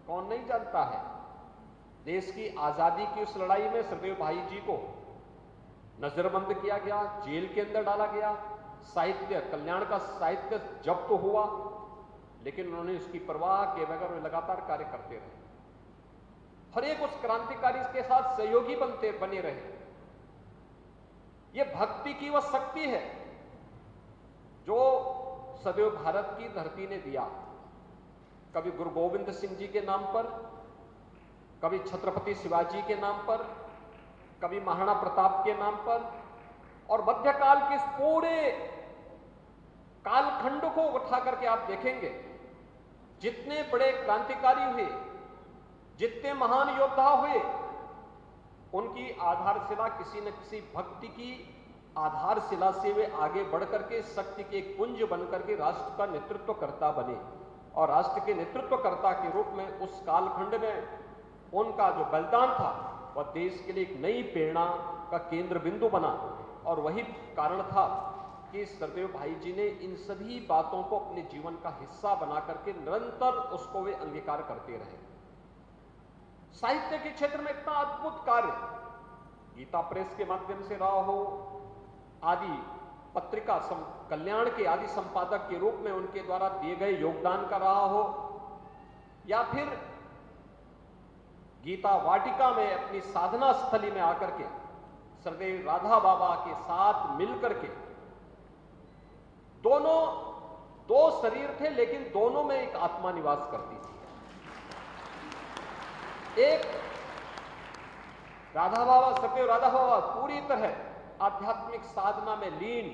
कौन नहीं जानता है। देश की आजादी की उस लड़ाई में सरदेव भाई जी को नजरबंद किया गया, जेल के अंदर डाला गया, साहित्य कल्याण का साहित्य जब्त तो हुआ, लेकिन उन्होंने उसकी परवाह किए बगैर लगातार कार्य करते रहे। हर एक उस क्रांतिकारी के साथ सहयोगी बने रहे। यह भक्ति की वह शक्ति है जो सदैव भारत की धरती ने दिया। कभी गुरु गोविंद सिंह जी के नाम पर, कभी छत्रपति शिवाजी के नाम पर, कभी महाराणा प्रताप के नाम पर, और मध्यकाल के इस पूरे कालखंड को उठा करके आप देखेंगे, जितने बड़े क्रांतिकारी हुए, जितने महान योद्धा हुए, उनकी आधारशिला किसी न किसी भक्ति की आधारशिला से वे आगे बढ़कर के शक्ति के एक पुंज बनकर के राष्ट्र का नेतृत्व करता बने। और राष्ट्र के नेतृत्वकर्ता के रूप में उस कालखंड में उनका जो बलिदान था वह देश के लिए एक नई प्रेरणा का केंद्र बिंदु बना। और वही कारण था कि सरदेव भाई जी ने इन सभी बातों को अपने जीवन का हिस्सा बना करके निरंतर उसको वे अंगीकार करते रहे। साहित्य के क्षेत्र में इतना अद्भुत कार्य गीता प्रेस के माध्यम से रहा हो, आदि पत्रिका कल्याण के आदि संपादक के रूप में उनके द्वारा दिए गए योगदान का रहा हो, या फिर गीता वाटिका में अपनी साधना स्थली में आकर के सरदेव राधा बाबा के साथ मिलकर के, दोनों दो शरीर थे लेकिन दोनों में एक आत्मा निवास करती थी। एक राधा बाबा, सरदेव राधा बाबा पूरी तरह आध्यात्मिक साधना में लीन,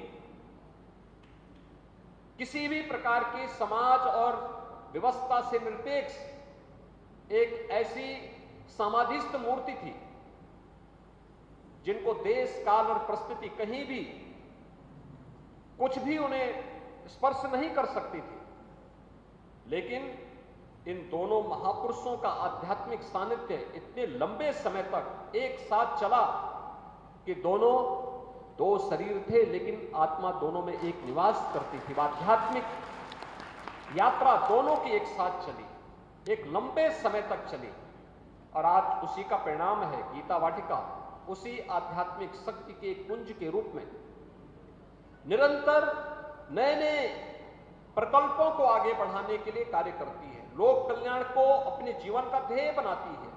किसी भी प्रकार की समाज और व्यवस्था से निरपेक्ष एक ऐसी समाधिस्थ मूर्ति थी जिनको देश काल और परिस्थिति कहीं भी कुछ भी उन्हें स्पर्श नहीं कर सकती थी। लेकिन इन दोनों महापुरुषों का आध्यात्मिक सानिध्य इतने लंबे समय तक एक साथ चला कि दोनों दो शरीर थे लेकिन आत्मा दोनों में एक निवास करती थी। आध्यात्मिक यात्रा दोनों की एक साथ चली, एक लंबे समय तक चली, और आज उसी का परिणाम है गीता वाटिका। उसी आध्यात्मिक शक्ति के एक पुंज के रूप में निरंतर नए नए प्रकल्पों को आगे बढ़ाने के लिए कार्य करती है, लोक कल्याण को अपने जीवन का ध्येय बनाती है।